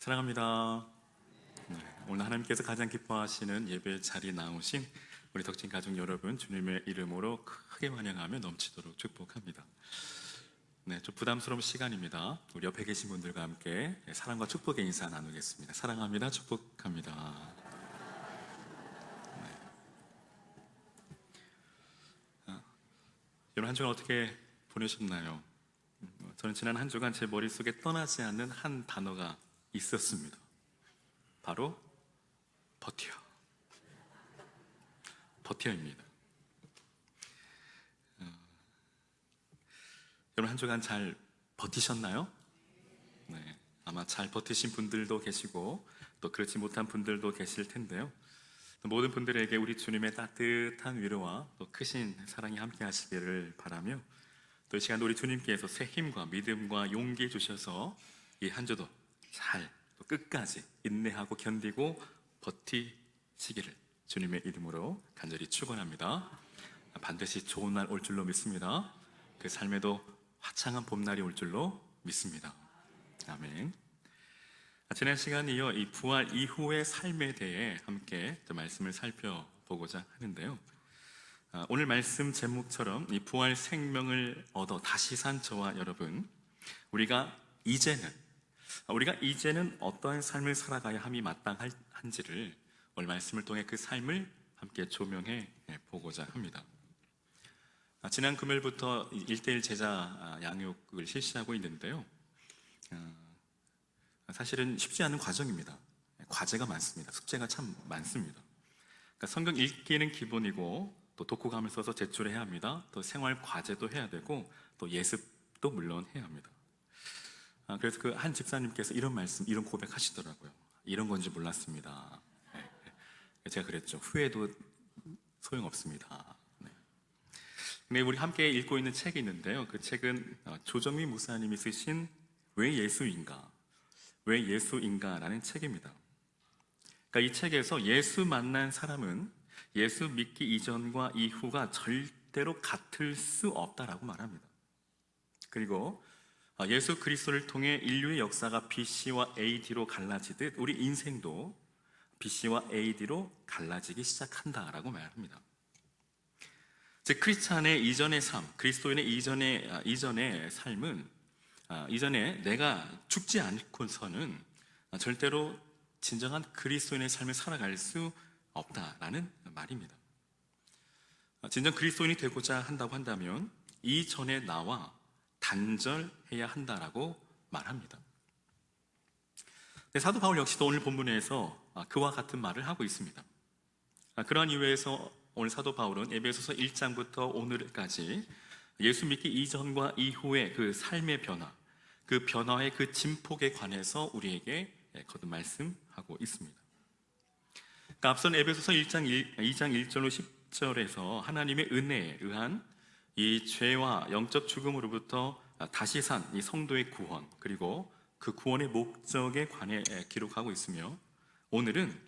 사랑합니다. 오늘 하나님께서 가장 기뻐하시는 예배 자리에 나오신 우리 덕진 가족 여러분, 주님의 이름으로 크게 환영하며 넘치도록 축복합니다. 좀 부담스러운 시간입니다. 우리 옆에 계신 분들과 함께 사랑과 축복의 인사 나누겠습니다. 사랑합니다. 축복합니다. 여러분, 한 주간 어떻게 보내셨나요? 저는 지난 한 주간 제 머릿속에 떠나지 않는 한 단어가 있었습니다. 바로 버텨. 버텨입니다. 여러분, 한 주간 잘 버티셨나요? 네, 아마 잘 버티신 분들도 계시고 또 그렇지 못한 분들도 계실 텐데요. 모든 분들에게 우리 주님의 따뜻한 위로와 또 크신 사랑이 함께 하시기를 바라며, 또 이 시간 우리 주님께서 새 힘과 믿음과 용기 주셔서 이 한 주도 잘 또 끝까지 인내하고 견디고 버티시기를 주님의 이름으로 간절히 축원합니다. 반드시 좋은 날 올 줄로 믿습니다. 그 삶에도 화창한 봄날이 올 줄로 믿습니다. 아멘. 지난 시간 이어 이 부활 이후의 삶에 대해 함께 말씀을 살펴보고자 하는데요. 오늘 말씀 제목처럼 이 부활 생명을 얻어 다시 산 저와 여러분, 우리가 이제는 어떠한 삶을 살아가야 함이 마땅한지를 오늘 말씀을 통해 그 삶을 함께 조명해 보고자 합니다. 지난 금요일부터 1:1 제자 양육을 실시하고 있는데요. 사실은 쉽지 않은 과정입니다. 과제가 많습니다. 숙제가 참 많습니다. 그러니까 성경 읽기는 기본이고 또 독후감을 써서 제출해야 합니다. 또 생활 과제도 해야 되고 또 예습도 물론 해야 합니다. 그래서 그 한 집사님께서 이런 말씀, 이런 고백하시더라고요. 이런 건지 몰랐습니다. 제가 그랬죠. 후회도 소용없습니다. 근데 우리 함께 읽고 있는 책이 있는데요. 그 책은 조정미 목사님이 쓰신 왜 예수인가 라는 책입니다. 그러니까 이 책에서 예수 만난 사람은 예수 믿기 이전과 이후가 절대로 같을 수 없다라고 말합니다. 그리고 예수 그리스도를 통해 인류의 역사가 BC와 AD로 갈라지듯 우리 인생도 BC와 AD로 갈라지기 시작한다라고 말합니다. 즉 크리스찬의 이전의 삶, 그리스도인의 이전의 삶은 이전에 내가 죽지 않고서는 절대로 진정한 그리스도인의 삶을 살아갈 수 없다라는 말입니다. 진정 그리스도인이 되고자 한다고 한다면 이전의 나와 단절해야 한다라고 말합니다. 사도 바울 역시도 오늘 본문에서 그와 같은 말을 하고 있습니다. 그러한 이유에서 오늘 사도 바울은 에베소서 1장부터 오늘까지 예수 믿기 이전과 이후의 그 삶의 변화, 그 변화의 그 진폭에 관해서 우리에게 거듭 말씀하고 있습니다. 그러니까 앞선 에베소서 2장 1절로 10절에서 하나님의 은혜에 의한 이 죄와 영적 죽음으로부터 다시 산 이 성도의 구원, 그리고 그 구원의 목적에 관해 기록하고 있으며, 오늘은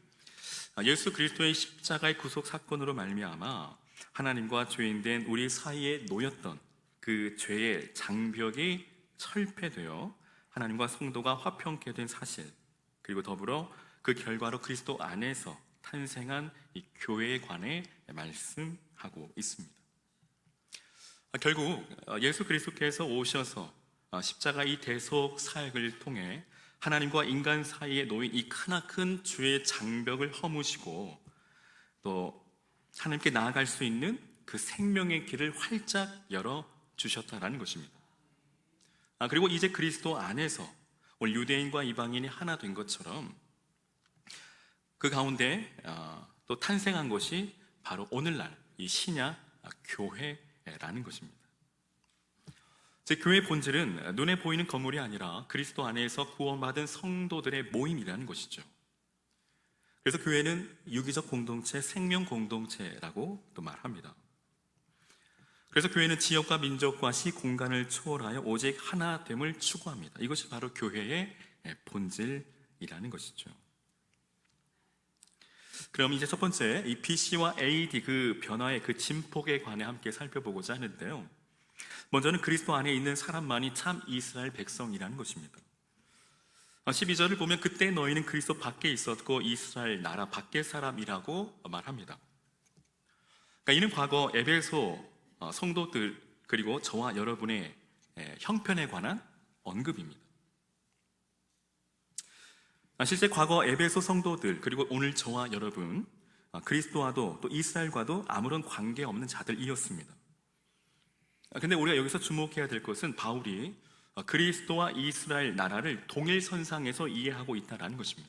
예수 그리스도의 십자가의 구속 사건으로 말미암아 하나님과 죄인된 우리 사이에 놓였던 그 죄의 장벽이 철폐되어 하나님과 성도가 화평케 된 사실, 그리고 더불어 그 결과로 그리스도 안에서 탄생한 이 교회에 관해 말씀하고 있습니다. 결국 예수 그리스도께서 오셔서 십자가 이 대속 사역을 통해 하나님과 인간 사이에 놓인 이 크나큰 죄의 장벽을 허무시고 또 하나님께 나아갈 수 있는 그 생명의 길을 활짝 열어주셨다라는 것입니다. 그리고 이제 그리스도 안에서 오늘 유대인과 이방인이 하나 된 것처럼 그 가운데 또 탄생한 것이 바로 오늘날 이 신약 교회라는 것입니다. 제 교회의 본질은 눈에 보이는 건물이 아니라 그리스도 안에서 구원받은 성도들의 모임이라는 것이죠. 그래서 교회는 유기적 공동체, 생명 공동체라고 또 말합니다. 그래서 교회는 지역과 민족과 시 공간을 초월하여 오직 하나됨을 추구합니다. 이것이 바로 교회의 본질이라는 것이죠. 그럼 이제 첫 번째, 이 BC와 AD 그 변화의 그 진폭에 관해 함께 살펴보고자 하는데요. 먼저는 그리스도 안에 있는 사람만이 참 이스라엘 백성이라는 것입니다. 12절을 보면 그때 너희는 그리스도 밖에 있었고 이스라엘 나라 밖의 사람이라고 말합니다. 그러니까 이는 과거 에베소 성도들 그리고 저와 여러분의 형편에 관한 언급입니다. 실제 과거 에베소 성도들 그리고 오늘 저와 여러분 그리스도와도 또 이스라엘과도 아무런 관계없는 자들이었습니다. 근데 우리가 여기서 주목해야 될 것은 바울이 그리스도와 이스라엘 나라를 동일선상에서 이해하고 있다는 것입니다.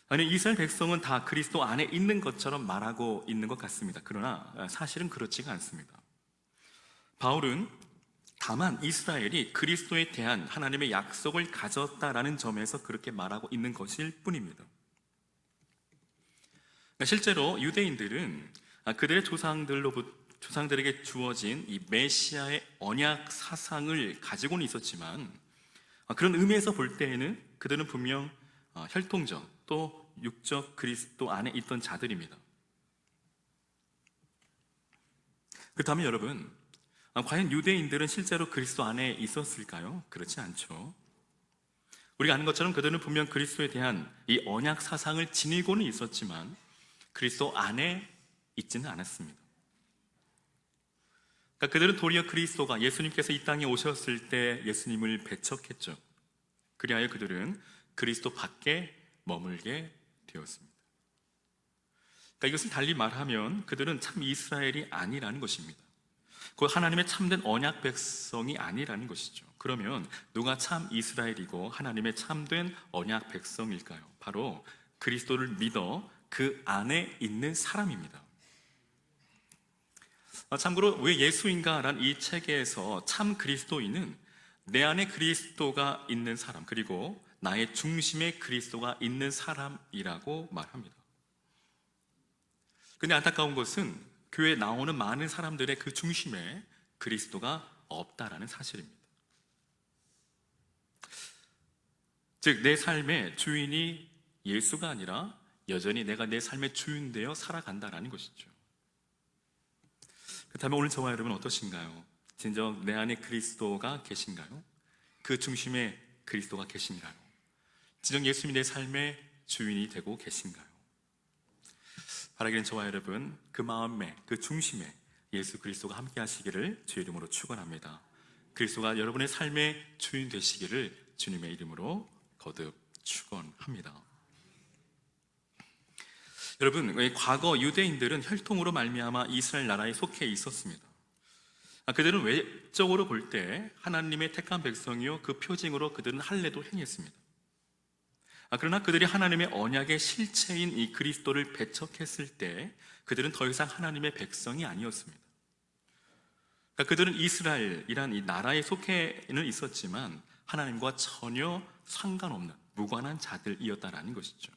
아니, 이스라엘 백성은 다 그리스도 안에 있는 것처럼 말하고 있는 것 같습니다. 그러나 사실은 그렇지가 않습니다. 바울은 다만 이스라엘이 그리스도에 대한 하나님의 약속을 가졌다라는 점에서 그렇게 말하고 있는 것일 뿐입니다. 실제로 유대인들은 그들의 조상들에게 주어진 이 메시아의 언약 사상을 가지고는 있었지만 그런 의미에서 볼 때에는 그들은 분명 혈통적 또 육적 그리스도 안에 있던 자들입니다. 그렇다면 여러분, 과연 유대인들은 실제로 그리스도 안에 있었을까요? 그렇지 않죠. 우리가 아는 것처럼 그들은 분명 그리스도에 대한 이 언약 사상을 지니고는 있었지만 그리스도 안에 있지는 않았습니다. 그러니까 그들은 도리어 그리스도가 예수님께서 이 땅에 오셨을 때 예수님을 배척했죠. 그리하여 그들은 그리스도 밖에 머물게 되었습니다. 그러니까 이것을 달리 말하면 그들은 참 이스라엘이 아니라는 것입니다. 그 하나님의 참된 언약 백성이 아니라는 것이죠. 그러면 누가 참 이스라엘이고 하나님의 참된 언약 백성일까요? 바로 그리스도를 믿어 그 안에 있는 사람입니다. 참고로 왜 예수인가라는 이 책에서 참 그리스도인은 내 안에 그리스도가 있는 사람 그리고 나의 중심에 그리스도가 있는 사람이라고 말합니다. 근데 안타까운 것은 교회에 나오는 많은 사람들의 그 중심에 그리스도가 없다라는 사실입니다. 즉, 내 삶의 주인이 예수가 아니라 여전히 내가 내 삶의 주인 되어 살아간다라는 것이죠. 그렇다면 오늘 저와 여러분 어떠신가요? 진정 내 안에 그리스도가 계신가요? 그 중심에 그리스도가 계신가요? 진정 예수님이 내 삶의 주인이 되고 계신가요? 바라기는 저와 여러분 그 마음에 그 중심에 예수 그리스도가 함께 하시기를 주의 이름으로 축원합니다. 그리스도가 여러분의 삶의 주인 되시기를 주님의 이름으로 거듭 축원합니다. 여러분, 과거 유대인들은 혈통으로 말미암아 이스라엘 나라에 속해 있었습니다. 그들은 외적으로 볼 때 하나님의 택한 백성이요 그 표징으로 그들은 할례도 행했습니다. 그러나 그들이 하나님의 언약의 실체인 이 그리스도를 배척했을 때 그들은 더 이상 하나님의 백성이 아니었습니다. 그들은 이스라엘이란 이 나라에 속해는 있었지만 하나님과 전혀 상관없는 무관한 자들이었다라는 것이죠.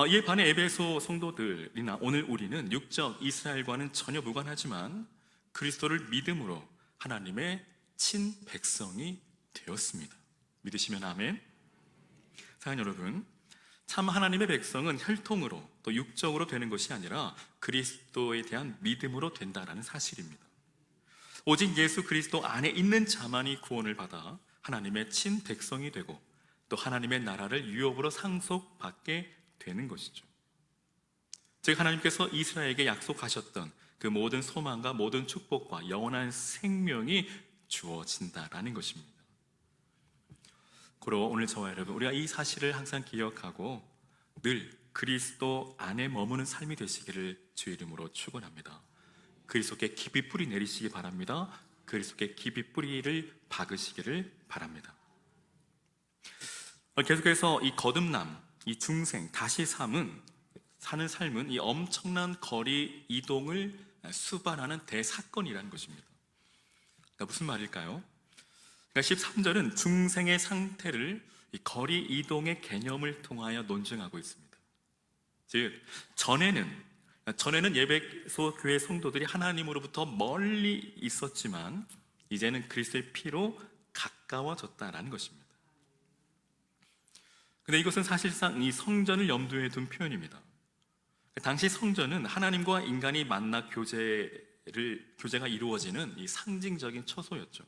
이에 반해 에베소 성도들이나 오늘 우리는 육적 이스라엘과는 전혀 무관하지만 그리스도를 믿음으로 하나님의 친백성이 되었습니다. 믿으시면 아멘. 사랑하는 여러분, 참 하나님의 백성은 혈통으로 또 육적으로 되는 것이 아니라 그리스도에 대한 믿음으로 된다라는 사실입니다. 오직 예수 그리스도 안에 있는 자만이 구원을 받아 하나님의 친백성이 되고 또 하나님의 나라를 유업으로 상속받게 되는 것이죠. 즉 하나님께서 이스라엘에게 약속하셨던 그 모든 소망과 모든 축복과 영원한 생명이 주어진다라는 것입니다. 그리고 오늘 저와 여러분 우리가 이 사실을 항상 기억하고 늘 그리스도 안에 머무는 삶이 되시기를 주의 이름으로 축원합니다. 그리스도께 깊이 뿌리 내리시기 바랍니다. 그리스도께 깊이 뿌리를 박으시기를 바랍니다. 계속해서 이 거듭남, 이 중생, 다시 사는 삶은 이 엄청난 거리 이동을 수반하는 대사건이라는 것입니다. 그러니까 무슨 말일까요? 그러니까 13절은 중생의 상태를 이 거리 이동의 개념을 통하여 논증하고 있습니다. 즉 전에는 에베소 교회 성도들이 하나님으로부터 멀리 있었지만 이제는 그리스도의 피로 가까워졌다라는 것입니다. 근데 이것은 사실상 이 성전을 염두에 둔 표현입니다. 당시 성전은 하나님과 인간이 만나 교제가 이루어지는 이 상징적인 처소였죠.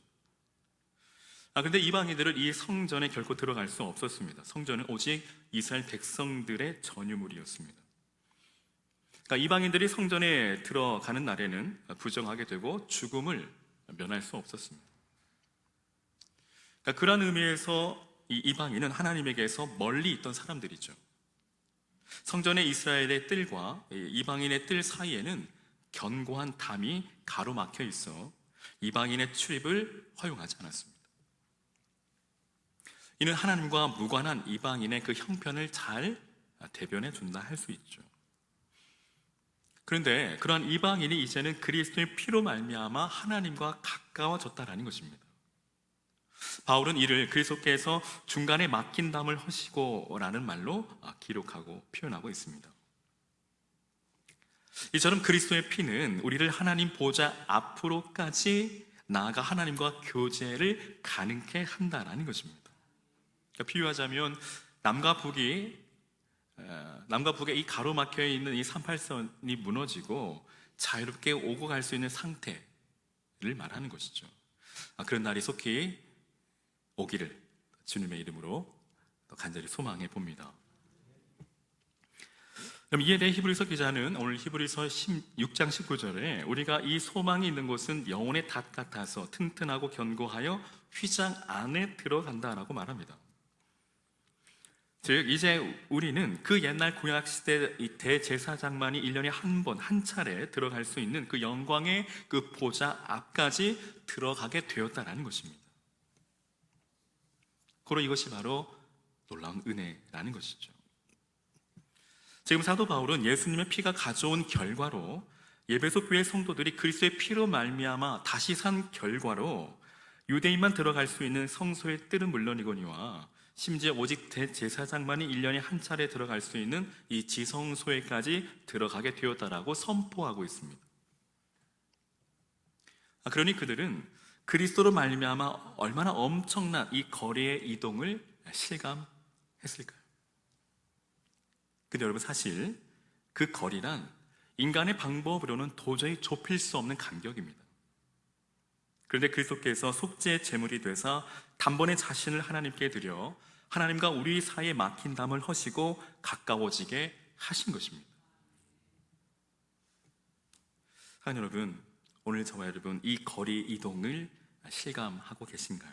근데 이방인들은 이 성전에 결코 들어갈 수 없었습니다. 성전은 오직 이스라엘 백성들의 전유물이었습니다. 그러니까 이방인들이 성전에 들어가는 날에는 부정하게 되고 죽음을 면할 수 없었습니다. 그러니까 그런 의미에서 이 이방인은 하나님에게서 멀리 있던 사람들이죠. 성전의 이스라엘의 뜰과 이방인의 뜰 사이에는 견고한 담이 가로막혀 있어 이방인의 출입을 허용하지 않았습니다. 이는 하나님과 무관한 이방인의 그 형편을 잘 대변해 준다 할 수 있죠. 그런데 그러한 이방인이 이제는 그리스도의 피로 말미암아 하나님과 가까워졌다라는 것입니다. 바울은 이를 그리스도께서 중간에 막힌 담을 허시고라는 말로 기록하고 표현하고 있습니다. 이처럼 그리스도의 피는 우리를 하나님 보좌 앞으로까지 나아가 하나님과 교제를 가능케 한다는 것입니다. 그러니까 비유하자면 남과 북에 이 가로막혀 있는 이 38선이 무너지고 자유롭게 오고 갈 수 있는 상태를 말하는 것이죠. 그런 날이 속히 오기를 주님의 이름으로 간절히 소망해 봅니다. 그럼 이에 대해 히브리서 기자는 오늘 히브리서 6장 19절에 우리가 이 소망이 있는 곳은 영혼의 닷 같아서 튼튼하고 견고하여 휘장 안에 들어간다라고 말합니다. 즉 이제 우리는 그 옛날 구약시대 이 대제사장만이 1년에 한 번 한 차례 들어갈 수 있는 그 영광의 그 보좌 앞까지 들어가게 되었다는 것입니다. 그로 이것이 바로 놀라운 은혜라는 것이죠. 지금 사도 바울은 예수님의 피가 가져온 결과로 에베소 교회 성도들이 그리스도의 피로 말미암아 다시 산 결과로 유대인만 들어갈 수 있는 성소의 뜰은 물론이거니와 심지어 오직 대제사장만이 1년에 한 차례 들어갈 수 있는 이 지성소에까지 들어가게 되었다라고 선포하고 있습니다. 그러니 그들은 그리스도로 말미암아 얼마나 엄청난 이 거리의 이동을 실감했을까요? 근데 여러분 사실 그 거리란 인간의 방법으로는 도저히 좁힐 수 없는 간격입니다. 그런데 그리스도께서 속죄의 제물이 되사 단번에 자신을 하나님께 드려 하나님과 우리 사이에 막힌 담을 허시고 가까워지게 하신 것입니다. 사랑하는 여러분, 오늘 저와 여러분 이 거리 이동을 실감하고 계신가요?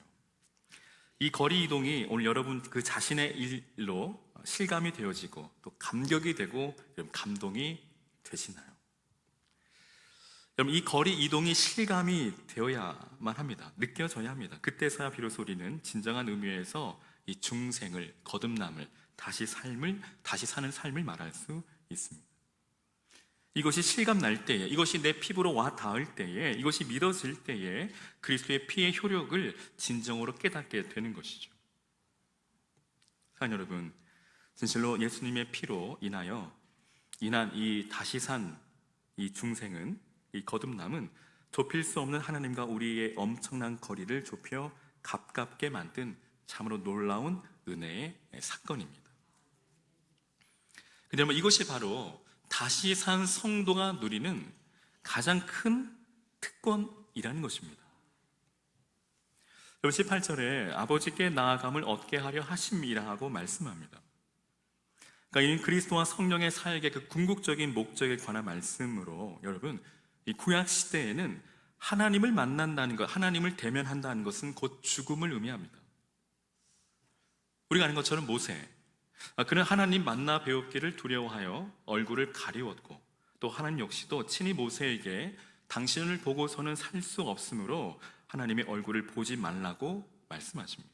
이 거리 이동이 오늘 여러분 그 자신의 일로 실감이 되어지고 또 감격이 되고 감동이 되시나요? 여러분 이 거리 이동이 실감이 되어야만 합니다. 느껴져야 합니다. 그때서야 비로소 우리는 진정한 의미에서 이 중생을 거듭남을 다시 사는 삶을 말할 수 있습니다. 이것이 실감 날 때에, 이것이 내 피부로 와 닿을 때에, 이것이 믿어질 때에 그리스도의 피의 효력을 진정으로 깨닫게 되는 것이죠. 사랑하는 여러분, 진실로 예수님의 피로 인한 이 다시 산 이 중생은, 이 거듭남은 좁힐 수 없는 하나님과 우리의 엄청난 거리를 좁혀 가깝게 만든 참으로 놀라운 은혜의 사건입니다. 근데 여러분 이것이 바로 다시 산 성도가 누리는 가장 큰 특권이라는 것입니다. 18절에 아버지께 나아감을 얻게 하려 하심이라 하고 말씀합니다. 그러니까 이 그리스도와 성령의 사역의 그 궁극적인 목적에 관한 말씀으로 여러분 이 구약 시대에는 하나님을 만난다는 것, 하나님을 대면한다는 것은 곧 죽음을 의미합니다. 우리가 아는 것처럼 모세, 그는 하나님 만나 배웠기를 두려워하여 얼굴을 가리웠고 또 하나님 역시도 친히 모세에게 당신을 보고서는 살 수 없으므로 하나님의 얼굴을 보지 말라고 말씀하십니다.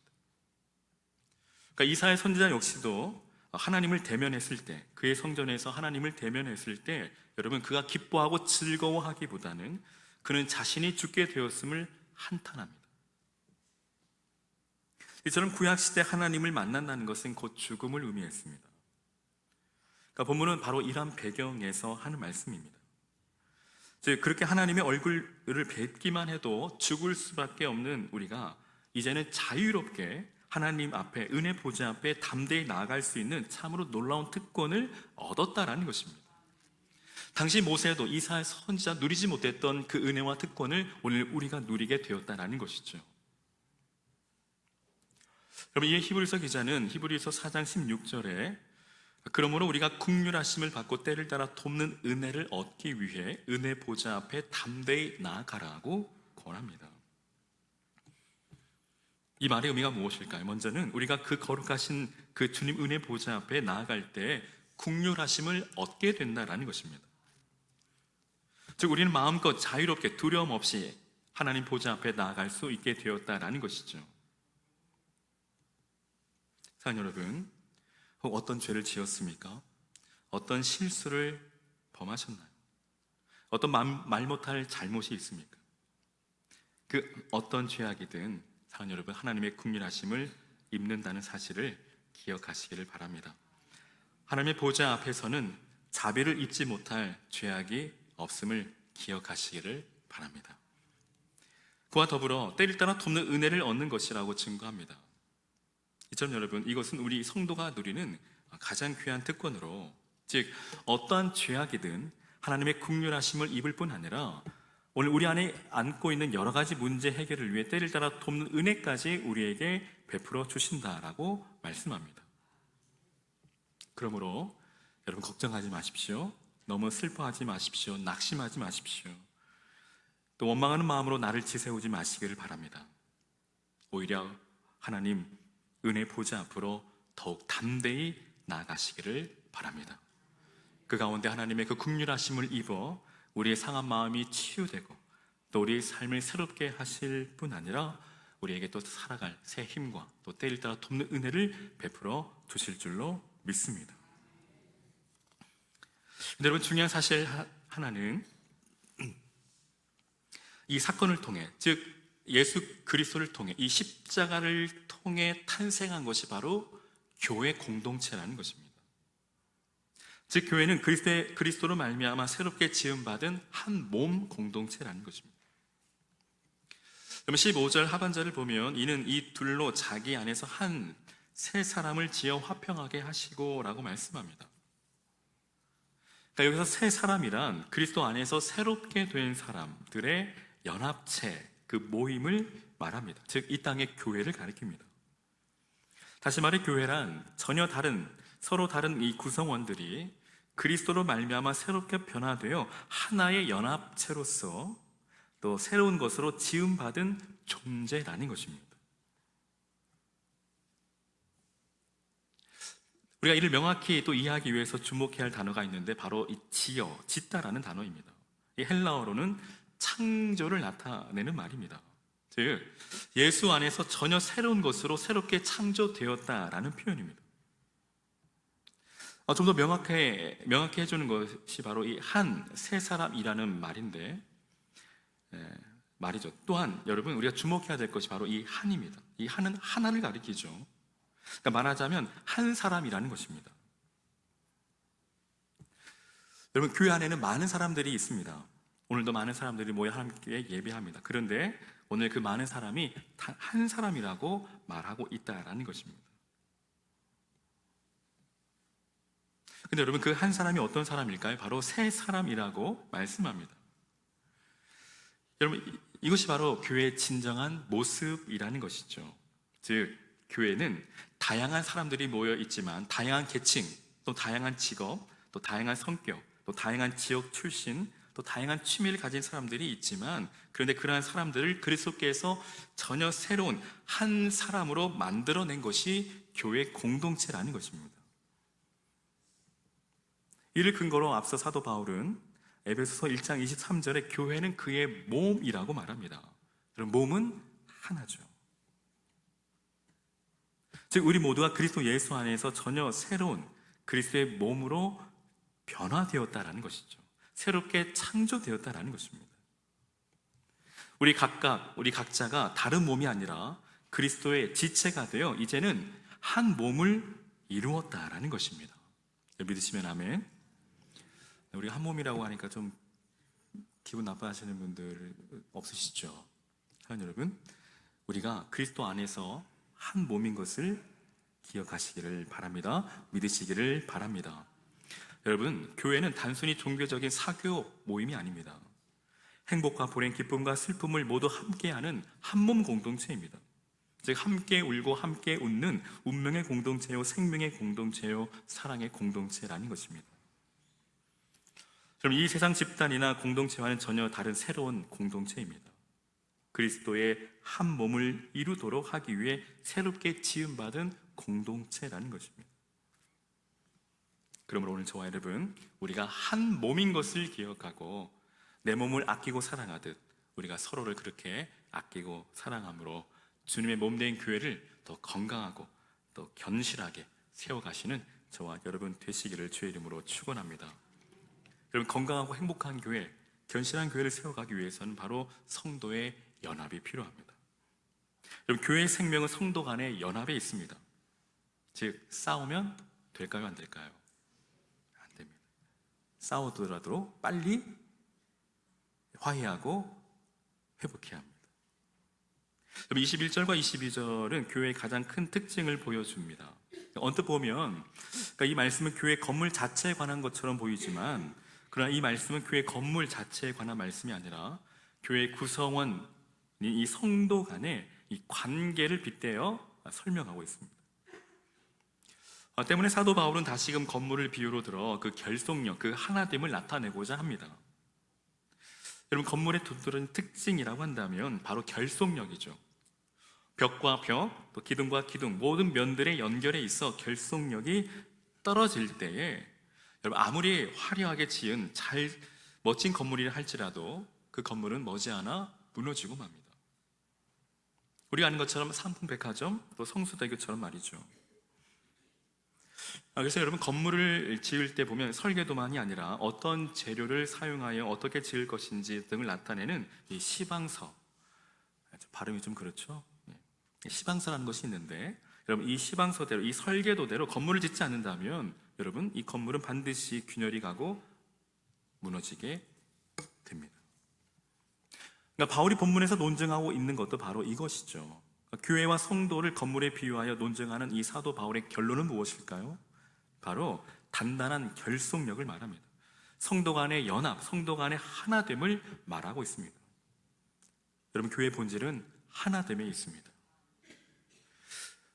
그러니까 이사야 선지자 역시도 하나님을 대면했을 때, 그의 성전에서 하나님을 대면했을 때 여러분 그가 기뻐하고 즐거워하기보다는 그는 자신이 죽게 되었음을 한탄합니다. 이처럼 구약시대 하나님을 만난다는 것은 곧 죽음을 의미했습니다. 그러니까 본문은 바로 이러한 배경에서 하는 말씀입니다. 즉 그렇게 하나님의 얼굴을 뵙기만 해도 죽을 수밖에 없는 우리가 이제는 자유롭게 하나님 앞에, 은혜 보좌 앞에 담대히 나아갈 수 있는 참으로 놀라운 특권을 얻었다라는 것입니다. 당시 모세도 이사야 선지자 누리지 못했던 그 은혜와 특권을 오늘 우리가 누리게 되었다라는 것이죠. 여러분, 이 히브리서 기자는 히브리서 4장 16절에 그러므로 우리가 긍휼하심을 받고 때를 따라 돕는 은혜를 얻기 위해 은혜 보좌 앞에 담대히 나아가라고 권합니다. 이 말의 의미가 무엇일까요? 먼저는 우리가 그 거룩하신 그 주님 은혜 보좌 앞에 나아갈 때 긍휼하심을 얻게 된다라는 것입니다. 즉 우리는 마음껏 자유롭게 두려움 없이 하나님 보좌 앞에 나아갈 수 있게 되었다라는 것이죠. 사랑하는 여러분, 혹 어떤 죄를 지었습니까? 어떤 실수를 범하셨나요? 어떤 말 못할 잘못이 있습니까? 그 어떤 죄악이든 사랑하는 여러분, 하나님의 긍휼하심을 입는다는 사실을 기억하시기를 바랍니다. 하나님의 보좌 앞에서는 자비를 입지 못할 죄악이 없음을 기억하시기를 바랍니다. 그와 더불어 때를 따라 돕는 은혜를 얻는 것이라고 증거합니다. 이처럼 여러분, 이것은 우리 성도가 누리는 가장 귀한 특권으로, 즉 어떠한 죄악이든 하나님의 긍휼하심을 입을 뿐 아니라 오늘 우리 안에 안고 있는 여러 가지 문제 해결을 위해 때를 따라 돕는 은혜까지 우리에게 베풀어 주신다라고 말씀합니다. 그러므로 여러분, 걱정하지 마십시오. 너무 슬퍼하지 마십시오. 낙심하지 마십시오. 또 원망하는 마음으로 나를 지새우지 마시기를 바랍니다. 오히려 하나님 은혜 보좌 앞으로 더욱 담대히 나아가시기를 바랍니다. 그 가운데 하나님의 그 긍휼하심을 입어 우리의 상한 마음이 치유되고 또 우리의 삶을 새롭게 하실 뿐 아니라 우리에게 또 살아갈 새 힘과 또 때를 따라 돕는 은혜를 베풀어 주실 줄로 믿습니다. 근데 여러분, 중요한 사실 하나는 이 사건을 통해, 즉 예수 그리스도를 통해, 이 십자가를 통해 탄생한 것이 바로 교회 공동체라는 것입니다. 즉 교회는 그리스도로 말미암아 새롭게 지음받은 한 몸 공동체라는 것입니다. 그럼 15절 하반절을 보면 이는 이 둘로 자기 안에서 한 새 사람을 지어 화평하게 하시고 라고 말씀합니다. 그러니까 여기서 새 사람이란 그리스도 안에서 새롭게 된 사람들의 연합체, 그 모임을 말합니다. 즉 이 땅의 교회를 가리킵니다. 다시 말해 교회란 전혀 다른, 서로 다른 이 구성원들이 그리스도로 말미암아 새롭게 변화되어 하나의 연합체로서 또 새로운 것으로 지음받은 존재라는 것입니다. 우리가 이를 명확히 또 이해하기 위해서 주목해야 할 단어가 있는데 바로 이 짓다라는 단어입니다. 이 헬라어로는 창조를 나타내는 말입니다. 즉 예수 안에서 전혀 새로운 것으로 새롭게 창조되었다라는 표현입니다. 좀 더 명확히 해주는 것이 바로 이 한 새 사람이라는 말인데 말이죠. 또한 여러분, 우리가 주목해야 될 것이 바로 이 한입니다. 이 한은 하나를 가리키죠. 그러니까 말하자면 한 사람이라는 것입니다. 여러분, 교회 안에는 많은 사람들이 있습니다. 오늘도 많은 사람들이 모여 함께 예배합니다. 그런데 오늘 그 많은 사람이 단 한 사람이라고 말하고 있다라는 것입니다. 근데 여러분, 그 한 사람이 어떤 사람일까요? 바로 새 사람이라고 말씀합니다. 여러분, 이것이 바로 교회의 진정한 모습이라는 것이죠. 즉 교회는 다양한 사람들이 모여 있지만 다양한 계층, 또 다양한 직업, 또 다양한 성격, 또 다양한 지역 출신, 또 다양한 취미를 가진 사람들이 있지만 그런데 그러한 사람들을 그리스도께서 전혀 새로운 한 사람으로 만들어낸 것이 교회 공동체라는 것입니다. 이를 근거로 앞서 사도 바울은 에베소서 1장 23절에 교회는 그의 몸이라고 말합니다. 그럼 몸은 하나죠. 즉 우리 모두가 그리스도 예수 안에서 전혀 새로운 그리스도의 몸으로 변화되었다라는 것이죠. 새롭게 창조되었다라는 것입니다. 우리 각자가 다른 몸이 아니라 그리스도의 지체가 되어 이제는 한 몸을 이루었다라는 것입니다. 믿으시면 아멘. 우리가 한 몸이라고 하니까 좀 기분 나빠하시는 분들 없으시죠? 사랑하는 여러분, 우리가 그리스도 안에서 한 몸인 것을 기억하시기를 바랍니다. 믿으시기를 바랍니다. 여러분, 교회는 단순히 종교적인 사교 모임이 아닙니다. 행복과 불행, 기쁨과 슬픔을 모두 함께하는 한 몸 공동체입니다. 즉 함께 울고 함께 웃는 운명의 공동체요, 생명의 공동체요, 사랑의 공동체라는 것입니다. 그럼 이 세상 집단이나 공동체와는 전혀 다른 새로운 공동체입니다. 그리스도의 한 몸을 이루도록 하기 위해 새롭게 지음받은 공동체라는 것입니다. 그러므로 오늘 저와 여러분, 우리가 한 몸인 것을 기억하고 내 몸을 아끼고 사랑하듯 우리가 서로를 그렇게 아끼고 사랑함으로 주님의 몸된 교회를 더 건강하고 또 견실하게 세워가시는 저와 여러분 되시기를 주의 이름으로 축원합니다. 여러분, 건강하고 행복한 교회, 견실한 교회를 세워가기 위해서는 바로 성도의 연합이 필요합니다. 여러분, 교회의 생명은 성도 간의 연합에 있습니다. 즉, 싸우면 될까요, 안 될까요? 안 됩니다. 싸우더라도 빨리 화해하고 회복해야 합니다. 21절과 22절은 교회의 가장 큰 특징을 보여줍니다. 언뜻 보면 이 말씀은 교회 건물 자체에 관한 것처럼 보이지만, 그러나 이 말씀은 교회 건물 자체에 관한 말씀이 아니라 교회 구성원인 이 성도 간의 이 관계를 빗대어 설명하고 있습니다. 때문에 사도 바울은 다시금 건물을 비유로 들어 그 결속력, 그 하나됨을 나타내고자 합니다. 여러분, 건물의 두드러진 특징이라고 한다면 바로 결속력이죠. 벽과 벽, 또 기둥과 기둥, 모든 면들의 연결에 있어 결속력이 떨어질 때에 여러분, 아무리 화려하게 지은 멋진 건물이라 할지라도 그 건물은 머지않아 무너지고 맙니다. 우리가 아는 것처럼 삼풍백화점, 또 성수대교처럼 말이죠. 그래서 여러분, 건물을 지을 때 보면 설계도만이 아니라 어떤 재료를 사용하여 어떻게 지을 것인지 등을 나타내는 이 시방서, 발음이 좀 그렇죠? 시방서라는 것이 있는데, 여러분, 이 시방서대로, 이 설계도대로 건물을 짓지 않는다면 여러분, 이 건물은 반드시 균열이 가고 무너지게 됩니다. 그러니까 바울이 본문에서 논증하고 있는 것도 바로 이것이죠. 교회와 성도를 건물에 비유하여 논증하는 이 사도 바울의 결론은 무엇일까요? 바로 단단한 결속력을 말합니다. 성도 간의 연합, 성도 간의 하나됨을 말하고 있습니다. 여러분, 교회의 본질은 하나됨에 있습니다.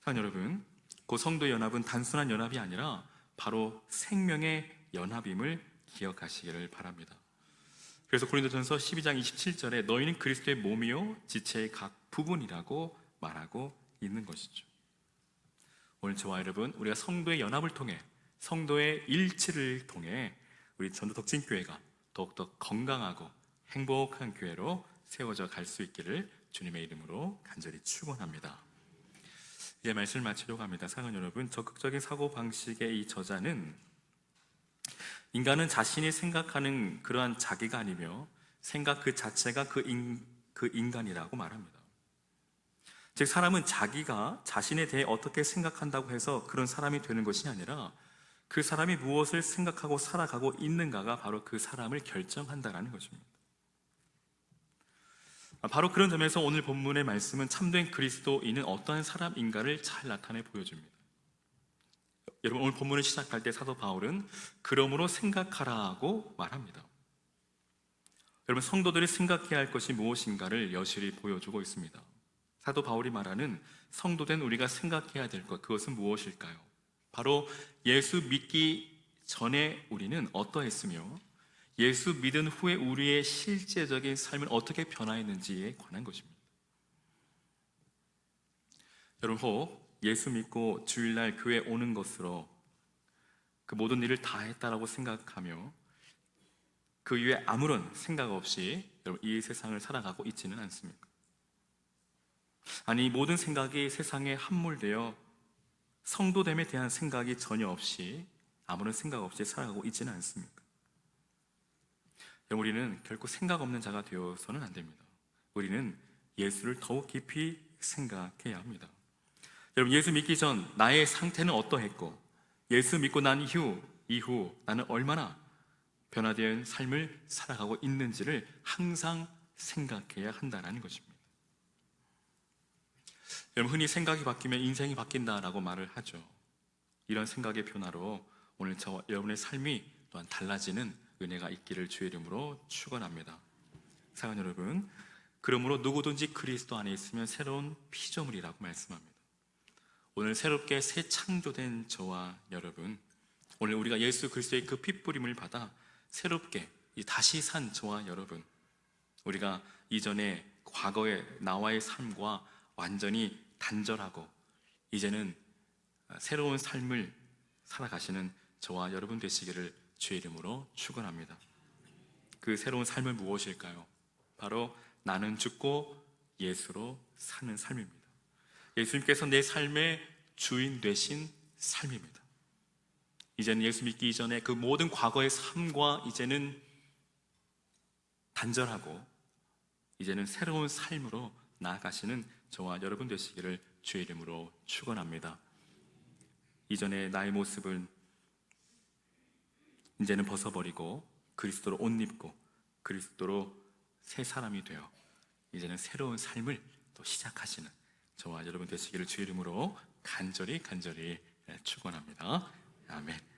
사랑하는 여러분, 그 성도의 연합은 단순한 연합이 아니라 바로 생명의 연합임을 기억하시기를 바랍니다. 그래서 고린도전서 12장 27절에 너희는 그리스도의 몸이요 지체의 각 부분이라고 말하고 있는 것이죠. 오늘 저와 여러분, 우리가 성도의 연합을 통해, 성도의 일치를 통해 우리 전도 덕진교회가 더욱더 건강하고 행복한 교회로 세워져 갈 수 있기를 주님의 이름으로 간절히 축원합니다. 이제 말씀을 마치려고 합니다. 사랑하는 여러분, 적극적인 사고방식의 이 저자는 인간은 자신이 생각하는 그러한 자기가 아니며 생각 그 자체가 그 인간이라고 말합니다. 즉, 사람은 자기가 자신에 대해 어떻게 생각한다고 해서 그런 사람이 되는 것이 아니라 그 사람이 무엇을 생각하고 살아가고 있는가가 바로 그 사람을 결정한다는 것입니다. 바로 그런 점에서 오늘 본문의 말씀은 참된 그리스도인은 어떠한 사람인가를 잘 나타내 보여줍니다. 여러분, 오늘 본문을 시작할 때 사도 바울은 그러므로 생각하라고 말합니다. 여러분, 성도들이 생각해야 할 것이 무엇인가를 여실히 보여주고 있습니다. 사도 바울이 말하는 성도된 우리가 생각해야 될 것, 그것은 무엇일까요? 바로 예수 믿기 전에 우리는 어떠했으며 예수 믿은 후에 우리의 실제적인 삶은 어떻게 변화했는지에 관한 것입니다. 여러분, 혹 예수 믿고 주일날 교회 오는 것으로 그 모든 일을 다 했다라고 생각하며 그 이후에 아무런 생각 없이 여러분, 이 세상을 살아가고 있지는 않습니까? 아니, 모든 생각이 세상에 함몰되어 성도됨에 대한 생각이 전혀 없이 아무런 생각 없이 살아가고 있지는 않습니까? 우리는 결코 생각 없는 자가 되어서는 안 됩니다. 우리는 예수를 더욱 깊이 생각해야 합니다. 여러분, 예수 믿기 전 나의 상태는 어떠했고 예수 믿고 난 이후 나는 얼마나 변화된 삶을 살아가고 있는지를 항상 생각해야 한다는 것입니다. 여러분, 흔히 생각이 바뀌면 인생이 바뀐다라고 말을 하죠. 이런 생각의 변화로 오늘 저와 여러분의 삶이 또한 달라지는 은혜가 있기를 주의 이름으로 축원합니다. 사랑하는 여러분, 그러므로 누구든지 그리스도 안에 있으면 새로운 피조물이라고 말씀합니다. 오늘 새롭게 새 창조된 저와 여러분, 오늘 우리가 예수 그리스도의 그 핏부림을 받아 새롭게 다시 산 저와 여러분, 우리가 이전에 과거의 나와의 삶과 완전히 단절하고 이제는 새로운 삶을 살아가시는 저와 여러분 되시기를 주의 이름으로 축원합니다. 그 새로운 삶은 무엇일까요? 바로 나는 죽고 예수로 사는 삶입니다. 예수님께서 내 삶의 주인 되신 삶입니다. 이제는 예수 믿기 이전에 그 모든 과거의 삶과 이제는 단절하고 이제는 새로운 삶으로 나아가시는 저와 여러분 되시기를 주의 이름으로 축원합니다. 이전에 나의 모습은 이제는 벗어버리고 그리스도로 옷 입고 그리스도로 새 사람이 되어 이제는 새로운 삶을 또 시작하시는 저와 여러분 되시기를 주의 이름으로 간절히 축원합니다. 아멘.